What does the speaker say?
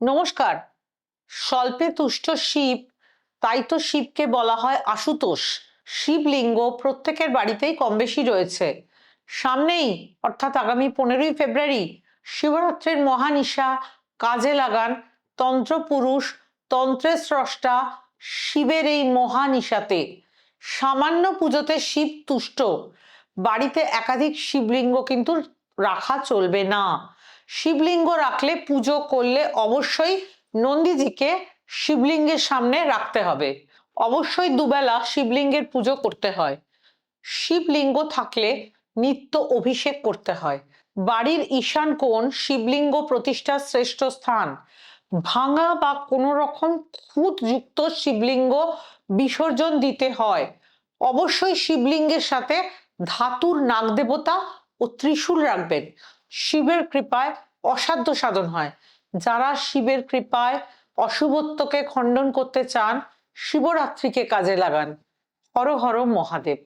নমস্কার। স্বল্পে তুষ্ট শিব, তাই তো শিবকে বলা হয় আশুতোষ। শিবলিঙ্গ প্রত্যেকের বাড়িতেই কম বেশি রয়েছে। সামনেই অর্থাৎ আগামী 15ই ফেব্রুয়ারি শিবরাত্রির মহানিশা কাজে লাগান তন্ত্রপুরুষ, তন্ত্রের স্রষ্টা শিবের এই মহানিশাতে। সামান্য পুজোতে শিব তুষ্ট, বাড়িতে একাধিক শিবলিঙ্গ কিন্তু রাখা চলবে না। শিবলিঙ্গ রাখলে, পুজো করলে অবশ্যই নন্দীজিকে শিবলিঙ্গের সামনে রাখতে হবে। অবশ্যই দুবেলা শিবলিঙ্গের পুজো করতে হয়। শিবলিঙ্গ থাকলে নিত্য অভিষেক করতে হয়। বাড়ির ঈশান কোণ শিবলিঙ্গ প্রতিষ্ঠার শ্রেষ্ঠ স্থান। ভাঙা বা কোনো রকম খুঁতযুক্ত শিবলিঙ্গ বিসর্জন দিতে হয়। অবশ্যই শিবলিঙ্গের সাথে ধাতুর নাগদেবতা ও ত্রিশূল রাখবেন। শিবের কৃপায় অসাধ্য সাধন হয়। যারা শিবের কৃপায় অশুভত্বকে খণ্ডন করতে চান, শিবরাত্রিকে কাজে লাগান। হর হর মহাদেব।